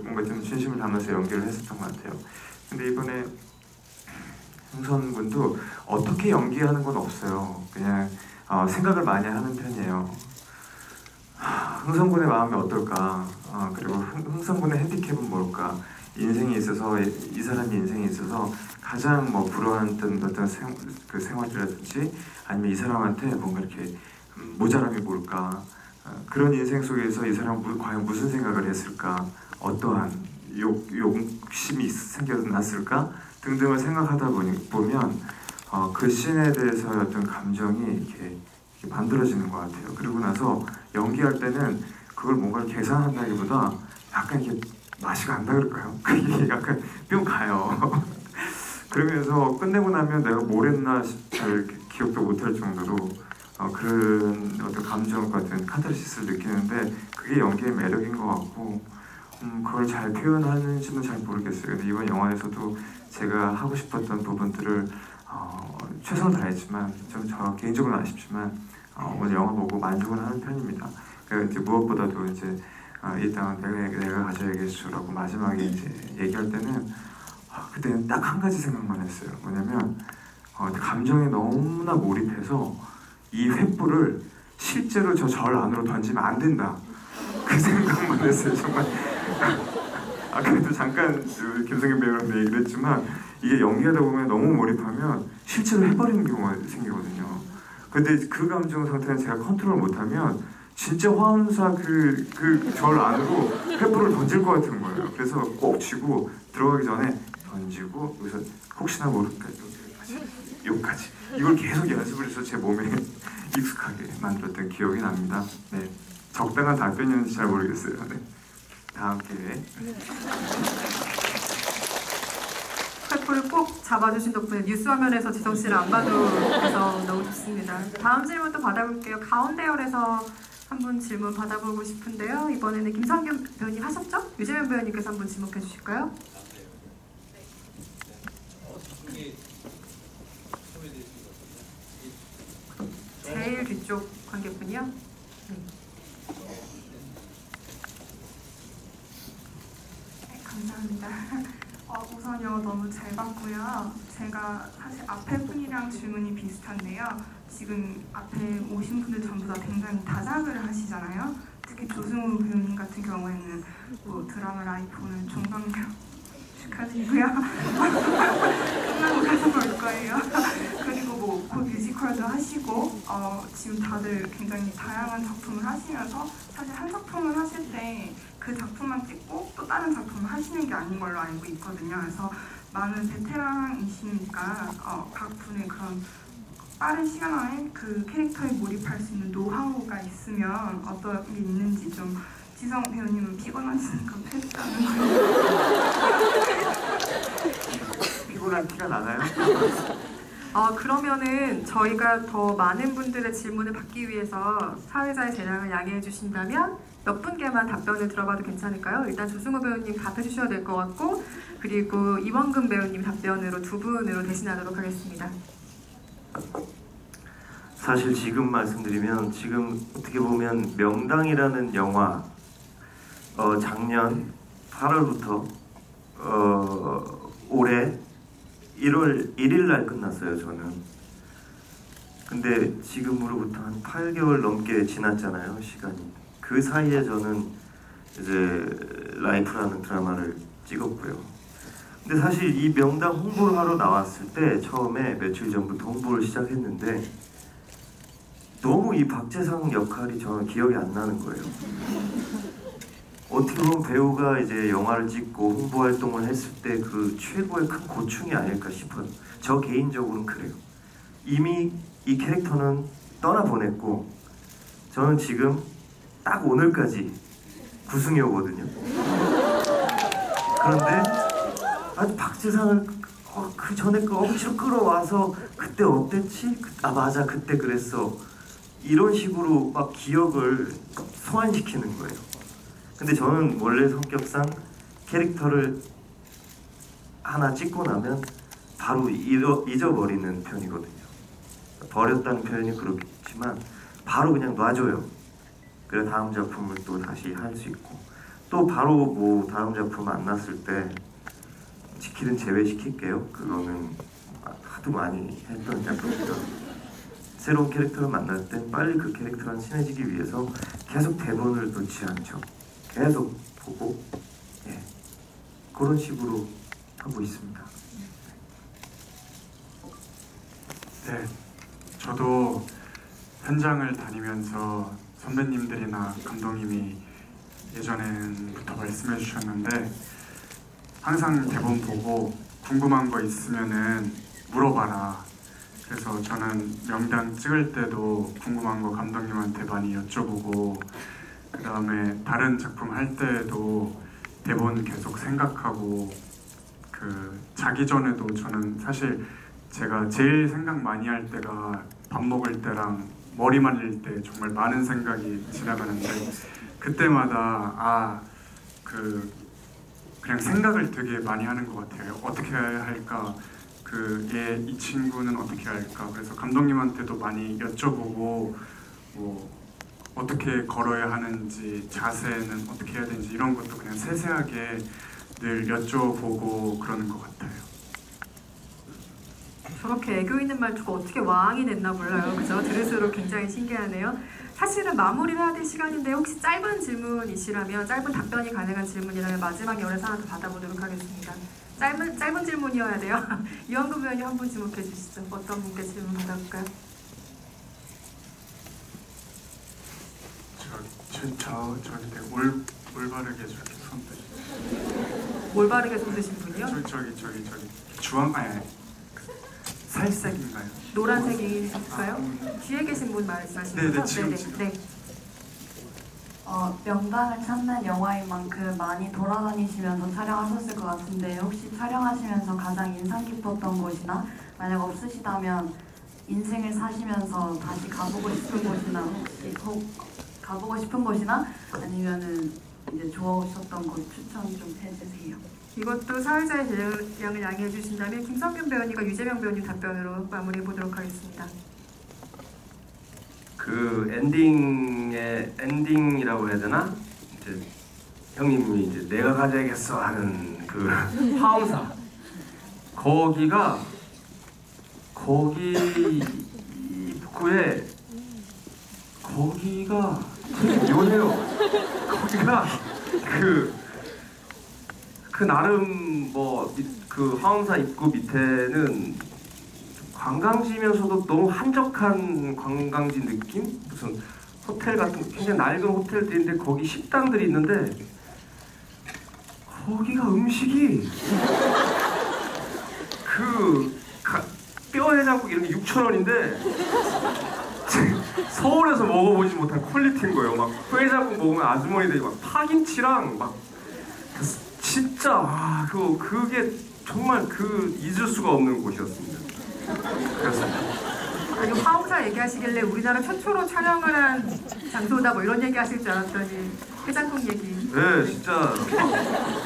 뭔가 좀 진심을 담아서 연기를 했었던 것 같아요. 근데 이번에 흥선 군도 어떻게 연기하는 건 없어요. 그냥 생각을 많이 하는 편이에요. 흥선 군의 마음이 어떨까? 그리고 흥선 군의 핸디캡은 뭘까? 인생에 있어서 이 사람의 인생에 있어서 가장 부러웠던 어떤 생활이라든지 아니면 이 사람한테 뭔가 이렇게 모자람이 뭘까? 그런 인생 속에서 이 사람은 과연 무슨 생각을 했을까? 어떠한 욕심이 생겨났을까? 등등을 생각하다 보면 그 씬에 대해서 어떤 감정이 이렇게 만들어지는 것 같아요. 그리고 나서 연기할 때는 그걸 뭔가를 계산한다기보다 약간 이렇게 맛이 간다 그럴까요? 그게 약간 뿅 가요. 그러면서 끝내고 나면 내가 뭘 했나 잘 기억도 못할 정도로 그런 어떤 감정 같은 카타르시스를 느끼는데 그게 연기의 매력인 것 같고 그걸 잘 표현하는지는 잘 모르겠어요. 근데 이번 영화에서도 제가 하고 싶었던 부분들을 최선을 다했지만 좀 저 개인적으로는 아쉽지만 오늘 영화 보고 만족은 하는 편입니다. 그러니까 이제 무엇보다도 이제 이 땅은 내가 가져야겠어라고 마지막에 이제 얘기할 때는 그때는 딱 한 가지 생각만 했어요. 뭐냐면 감정에 너무나 몰입해서 이 횃불을 실제로 저 절 안으로 던지면 안 된다. 그 생각만 했어요. 정말. 아까도 잠깐 김성현 배우랑 얘기를 했지만 이게 연기하다 보면 너무 몰입하면 실제로 해버리는 경우가 생기거든요. 근데 그 감정 상태는 제가 컨트롤 못하면 진짜 화음사 그 절 안으로 횃불을 던질 것 같은 거예요. 그래서 꼭 쥐고 들어가기 전에 던지고 여기서 혹시나 모르니까 여기까지 이걸 계속 연습을 해서 제 몸에 익숙하게 만들었던 기억이 납니다. 네, 적당한 답변이었는지 잘 모르겠어요. 네. 다음 기회에
횃불을 꼭 잡아주신 덕분에 뉴스 화면에서 지성 씨를 안 봐도 돼서 너무 좋습니다. 다음 질문 또 받아볼게요. 가운데열에서 한 분 질문 받아보고 싶은데요. 이번에는 김성균 배우님 하셨죠? 유재현 배우님께서 한 분 지목해 주실까요? 제일 뒤쪽 관객분이요? 네. 네, 감사합니다. 우선 영화 너무 잘 봤고요. 제가 사실 앞에 분이랑 질문이 비슷한데요. 지금 앞에 오신 분들 전부 다 굉장히 다작을 하시잖아요. 특히 조승우 배우님 같은 경우에는 드라마 라이프 오늘 종강표 축하드리고요. 끝나고 가서 볼 거예요. 그리고 곧 뮤지컬도 하시고 지금 다들 굉장히 다양한 작품을 하시면서 사실 한 작품을 하실 때 그 작품만 찍고 또 다른 작품을 하시는 게 아닌 걸로 알고 있거든요. 그래서 많은 베테랑이시니까 각 분의 그런 빠른 시간 안에 그 캐릭터에 몰입할 수 있는 노하우가 있으면 어떤 게 있는지 좀 지성 배우님은 피곤하시니까 패스하는 거예요.
피곤한 티가 나나요?
그러면은 저희가 더 많은 분들의 질문을 받기 위해서 사회자의 재량을 양해해 주신다면 몇 분께만 답변을 들어봐도 괜찮을까요? 일단 조승우 배우님 답해 주셔야 될 것 같고 그리고 이원근 배우님 답변으로 두 분으로 대신하도록 하겠습니다.
사실 지금 말씀드리면 지금 어떻게 보면 명당이라는 영화 작년 8월부터 올해 1월 1일 날 끝났어요. 저는. 근데 지금으로부터 한 8개월 넘게 지났잖아요. 시간이. 그 사이에 저는 이제 라이프라는 드라마를 찍었고요. 근데 사실 이 명당 홍보를 하러 나왔을 때 처음에 며칠 전부터 홍보를 시작했는데 너무 이 박재상 역할이 저는 기억이 안 나는 거예요. 어떻게 보면 배우가 이제 영화를 찍고 홍보 활동을 했을 때 그 최고의 큰 고충이 아닐까 싶어요. 저 개인적으로는 그래요. 이미 이 캐릭터는 떠나보냈고 저는 지금 딱 오늘까지 구승이오거든요. 그런데 아주 박재상을 그 전에 그 억지로 끌어와서 그때 어땠지? 아 맞아 그때 그랬어. 이런 식으로 막 기억을 소환시키는 거예요. 근데 저는 원래 성격상 캐릭터를 하나 찍고 나면 바로 잊어버리는 편이거든요. 버렸다는 표현이 그렇지만 바로 그냥 놔줘요. 그래 다음 작품을 또 다시 할 수 있고 또 바로 뭐 다음 작품 만났을 때 지키든 제외시킬게요. 그거는 하도 많이 했던 작품이라 새로운 캐릭터를 만날 땐 빨리 그 캐릭터랑 친해지기 위해서 계속 대본을 놓지 않죠. 계속 보고 그런 식으로 하고 있습니다.
네, 저도 현장을 다니면서 선배님들이나 감독님이 예전부터 말씀해 주셨는데 항상 대본 보고 궁금한 거 있으면은 물어봐라. 그래서 저는 명당 찍을 때도 궁금한 거 감독님한테 많이 여쭤보고 그 다음에 다른 작품 할 때도 대본 계속 생각하고 그 자기 전에도 저는 사실 제가 제일 생각 많이 할 때가 밥 먹을 때랑 머리 말릴 때 정말 많은 생각이 지나가는데 그때마다 그냥 생각을 되게 많이 하는 것 같아요. 어떻게 해야 할까? 이 친구는 어떻게 할까? 그래서 감독님한테도 많이 여쭤보고 뭐 어떻게 걸어야 하는지 자세는 어떻게 해야 되는지 이런 것도 그냥 세세하게 늘 여쭤보고 그러는 것 같아요.
저렇게 애교 있는 말투가 어떻게 왕이 됐나 몰라요. 그죠? 들을수록 굉장히 신기하네요. 사실은 마무리를 해야 될 시간인데 혹시 짧은 질문이시라면 짧은 답변이 가능한 질문이라면 마지막 열에서 하나 더 받아보도록 하겠습니다. 짧은 질문이어야 돼요. 이원근 배우님 한 분 지목해 주시죠. 어떤 분께 질문 받아볼까요?
저기 되게 올바르게 저렇게 손 드시죠.
올바르게 손 드신 분이요?
저기 주황 아니 살색인가요?
노란색일까요? 뒤에 계신 분 말씀하시는
네네,
거죠?
지금.
네.
명당을 찾는 영화인 만큼 많이 돌아다니시면서 촬영하셨을 것 같은데 혹시 촬영하시면서 가장 인상 깊었던 곳이나 만약 없으시다면 인생을 사시면서 다시 가보고 싶은 곳이나 혹시 꼭 가보고 싶은 곳이나 아니면은 이제 좋아하셨던 곳 추천 좀 해주세요.
이것도 사회자의 재량을 양해해 주신다면 김성균 배우님과 유재명 배우님 답변으로 마무리해 보도록 하겠습니다.
그 엔딩이라고 해야 되나? 이제 형님이 이제 내가 가져야겠어 하는 그 화엄사 거기 입구에 거기가 되게 묘해요. 거기가 그 나름 뭐 그 화엄사 입구 밑에는 관광지면서도 너무 한적한 관광지 느낌? 무슨 호텔 같은 굉장히 낡은 호텔들인데 거기 식당들이 있는데 거기가 음식이 뼈 해장국 이런 게 6,000원인데 서울에서 먹어보지 못한 퀄리티인 거예요. 막 뼈 해장국 먹으면 아주머니들이 막 파김치랑 막 진짜 그게 정말 잊을 수가 없는 곳이었습니다. 그렇습니다.
아니 화엄사 얘기하시길래 우리나라 최초로 촬영을 한 장소다 뭐 이런 얘기 하실 줄 알았더니 해장국 얘기.
네, 진짜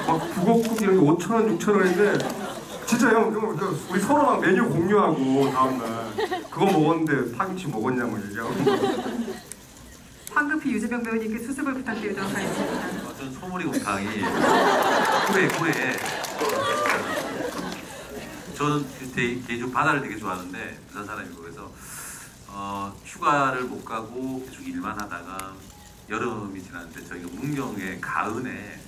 막 북어국 이런 게 5,000원, 6,000원인데 진짜 형 우리 서로 막 메뉴 공유하고 다음날 그 그거 먹었는데 파김치 먹었냐고 얘기하고.
황급히 유재명 배우님께 수습을 부탁드리도록 하겠습니다.
어떤 소머리 곰탕이 후에 저는 개인적으로 바다를 되게 좋아하는데 부산 사람이고 그래서 휴가를 못 가고 계속 일만 하다가 여름이 지났는데 저희가 문경의 가은에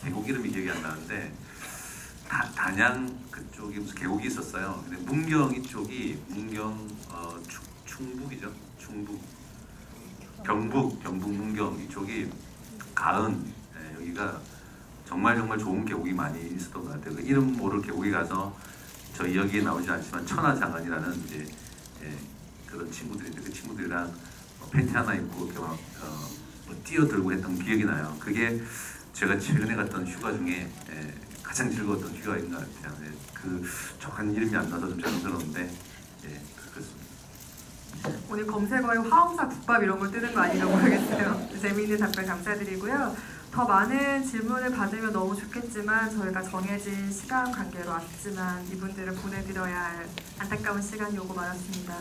계곡 이름이 기억이 안 나는데 단양 그쪽에 무슨 계곡이 있었어요. 근데 문경 이쪽이 문경 충북이죠. 충북 경북 문경 이쪽이 가은 여기가 정말 좋은 계곡이 많이 있었던 것 같아요. 그 이름 모를 계곡에 가서 저희 여기에 나오지 않지만 천하장안이라는 이제 그런 친구들인데 그 친구들이랑 팬티 하나 입고 이렇게 막 뛰어들고 했던 기억이 나요. 그게 제가 최근에 갔던 휴가 중에 가장 즐거웠던 휴가인 것 같아요. 그 정확한 이름이 안 나서 좀 자연스러운데 그렇습니다.
오늘 검색어에 화엄사 국밥 이런 걸 뜨는 거 아닌가 모르겠어요. 재미있는 답변 감사드리고요. 더 많은 질문을 받으면 너무 좋겠지만 저희가 정해진 시간 관계로 아쉽지만 이분들을 보내드려야 할 안타까운 시간이 오고 말았습니다.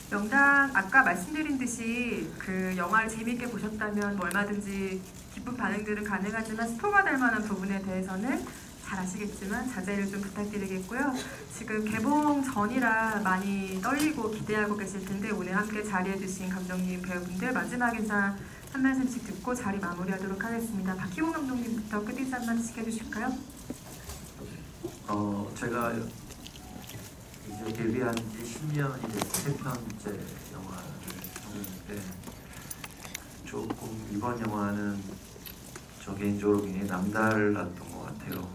명당 아까 말씀드린 듯이 그 영화를 재미있게 보셨다면 뭐 얼마든지 기쁜 반응들은 가능하지만 스포가 될 만한 부분에 대해서는 잘 아시겠지만 자제를 좀 부탁드리겠고요. 지금 개봉 전이라 많이 떨리고 기대하고 계실 텐데 오늘 함께 자리해 주신 감독님, 배우분들 마지막 인사 한 말씀씩 듣고 자리 마무리하도록 하겠습니다. 박희봉 감독님부터 끝 인사 한 말씀씩 해주실까요?
제가 이제 데뷔한 지 10년이 돼서 3편째 영화를 했는데 조금 이번 영화는 저 개인적으로 굉장히 남달랐던 것 같아요.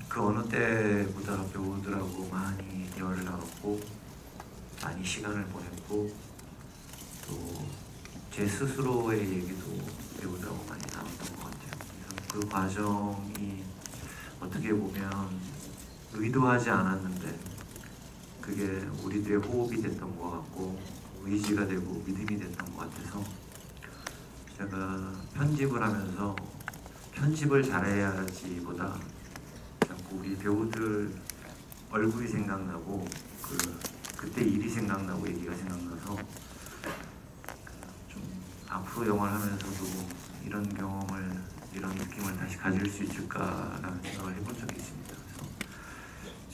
그 어느 때보다 배우들하고 많이 대화를 나눴고 많이 시간을 보냈고 또 제 스스로의 얘기도 배우들하고 많이 나눴던 것 같아요. 그래서 그 과정이 어떻게 보면 의도하지 않았는데 그게 우리들의 호흡이 됐던 것 같고 의지가 되고 믿음이 됐던 것 같아서 제가 편집을 하면서 편집을 잘해야지보다 자꾸 우리 배우들 얼굴이 생각나고 그때 일이 생각나고 얘기가 생각나서 좀 앞으로 영화를 하면서도 이런 경험을 이런 느낌을 다시 가질 수 있을까라는 생각을 해본 적이 있습니다. 그래서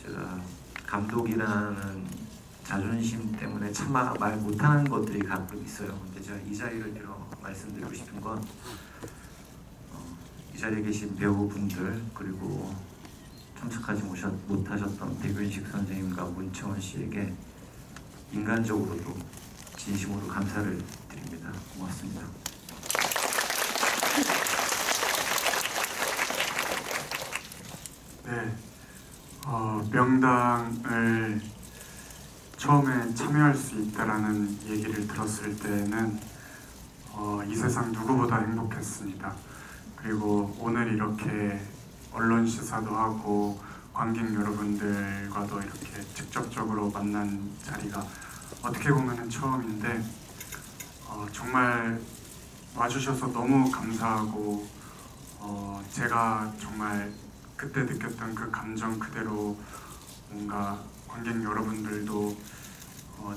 제가 감독이라는 자존심 때문에 차마 말 못하는 것들이 가끔 있어요. 근데 제가 이 자리를 빌어 말씀드리고 싶은 건 이 자리에 계신 배우분들 그리고 참석하지 못하셨던 백윤식 선생님과 문채원 씨에게 인간적으로도 진심으로 감사를 드립니다. 고맙습니다.
네, 명당을 처음에 참여할 수 있다라는 얘기를 들었을 때는 이 세상 누구보다 행복했습니다. 그리고 오늘 이렇게 언론 시사도 하고 관객 여러분들과도 이렇게 직접적으로 만난 자리가 어떻게 보면 처음인데 정말 와주셔서 너무 감사하고 제가 정말 그때 느꼈던 그 감정 그대로 뭔가 관객 여러분들도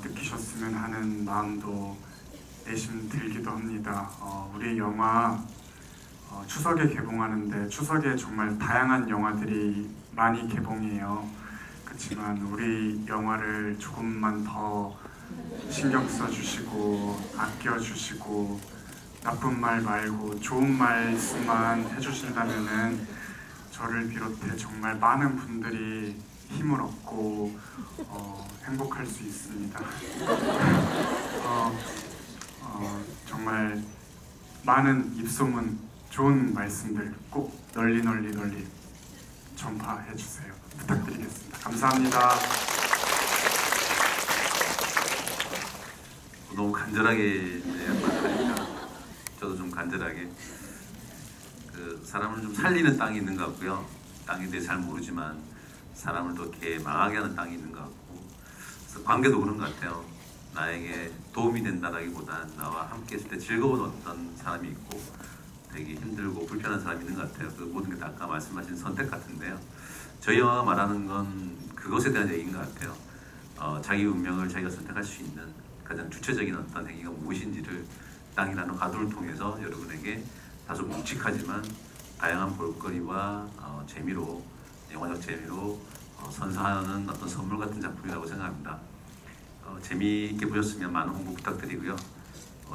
느끼셨으면 하는 마음도 내심 들기도 합니다. 우리 영화 추석에 개봉하는데 추석에 정말 다양한 영화들이 많이 개봉해요. 그렇지만 우리 영화를 조금만 더 신경 써주시고 아껴주시고 나쁜 말 말고 좋은 말씀만 해주신다면은 저를 비롯해 정말 많은 분들이 힘을 얻고 행복할 수 있습니다. 정말 많은 입소문, 좋은 말씀들 꼭 널리 전파해 주세요. 부탁드리겠습니다. 감사합니다.
너무 간절하게 말하니까 저도 좀 간절하게 사람을 좀 살리는 땅이 있는 것 같고요. 땅에 대해 잘 모르지만 사람을 더 이렇게 망하게 하는 땅이 있는 것 같고 그래서 관계도 그런 것 같아요. 나에게 도움이 된다라기보단 나와 함께 있을 때 즐거운 어떤 사람이 있고 되게 힘들고 불편한 사람이 있는 것 같아요. 그 모든 게 다 아까 말씀하신 선택 같은데요. 저희 영화가 말하는 건 그것에 대한 얘기인 것 같아요. 자기 운명을 자기가 선택할 수 있는 가장 주체적인 어떤 행위가 무엇인지를 땅이라는 화두를 통해서 여러분에게 다소 묵직하지만 다양한 볼거리와 재미로, 영화적 재미로 선사하는 어떤 선물 같은 작품이라고 생각합니다. 재미있게 보셨으면 많은 홍보 부탁드리고요.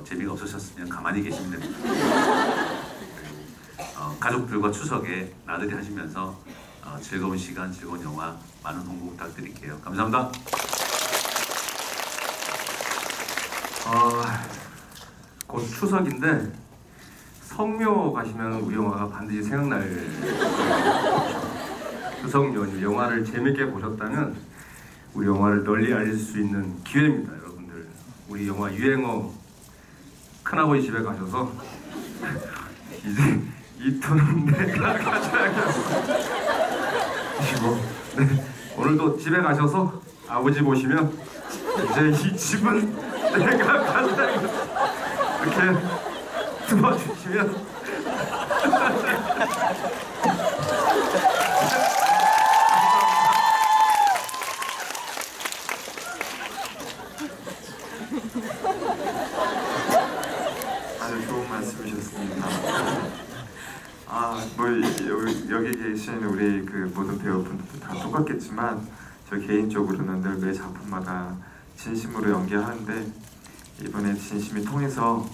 재미가 없으셨으면 가만히 계시면 됩니다. 그리고 가족들과 추석에 나들이 하시면서 즐거운 시간, 즐거운 영화 많은 홍보 부탁드릴게요. 감사합니다.
곧 추석인데 성묘 가시면 우리 영화가 반드시 생각날 추석 연휴 영화를 재밌게 보셨다면 우리 영화를 널리 알릴 수 있는 기회입니다, 여러분들. 우리 영화 유행어 큰아버지 집에 가셔서 이제 이 돈은 내가 가져야겠어. 네, 오늘도 집에 가셔서 아버지 보시면 이제 이 집은 내가 가져야겠어. 이렇게 도와주시면
아주 좋은 말씀이셨습니다. 뭐 여기 계신 우리 그 모든 배우분들도 다 똑같겠지만 저 개인적으로는 늘 매 작품마다 진심으로 연기하는데 이번에 진심이 통해서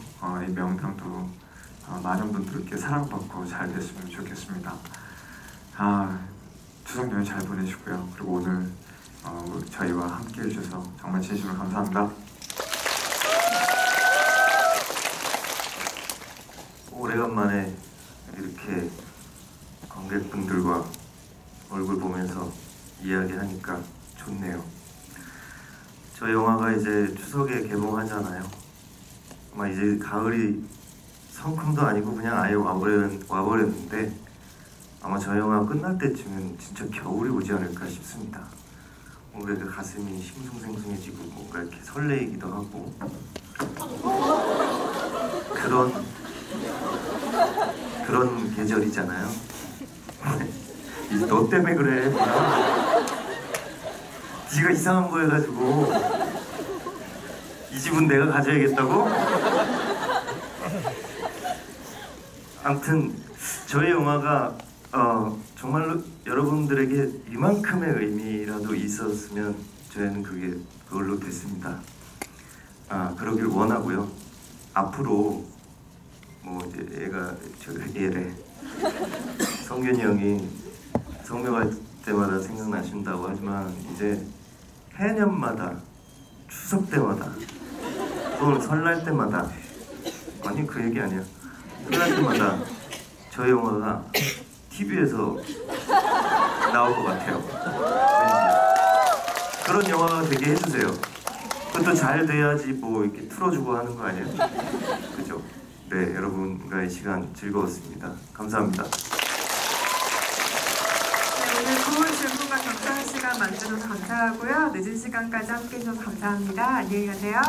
이 명당도 많은 분들께 사랑받고 잘 됐으면 좋겠습니다. 추석 연휴 잘 보내시고요. 그리고 오늘 저희와 함께 해주셔서 정말 진심으로 감사합니다.
오래간만에 이렇게 관객분들과 얼굴 보면서 이야기하니까 좋네요. 저 영화가 이제 추석에 개봉하잖아요. 아마 이제 가을이 성큼도 아니고 그냥 아예 와버렸는데 아마 저 영화 끝날 때쯤은 진짜 겨울이 오지 않을까 싶습니다. 뭔가 그 가슴이 싱숭생숭해지고 뭔가 이렇게 설레이기도 하고 그런 계절이잖아요. 이제 너 때문에 그래. 네가 이상한 거 해가지고 이 집은 내가 가져야겠다고? 아무튼 저희 영화가 정말로 여러분들에게 이만큼의 의미라도 있었으면 저희는 그걸로 됐습니다. 그러길 원하고요. 앞으로 뭐 이제 얘래 성균이 형이 성묘 갈 때마다 생각나신다고 하지만 이제 해년마다 추석 때마다 또는 설날 때마다 아니 그 얘기 아니야. 설날 때마다 저희 영화가 TV에서 나올 것 같아요. 왠지. 그런 영화가 되게 해주세요. 그것도 잘 돼야지 뭐 이렇게 틀어주고 하는 거 아니에요? 그죠? 네, 여러분과의 시간 즐거웠습니다. 감사합니다.
오늘 좋은 질문과 경청한 시간 만들어서 감사하고요. 늦은 시간까지 함께 해주셔서 감사합니다. 안녕히 가세요.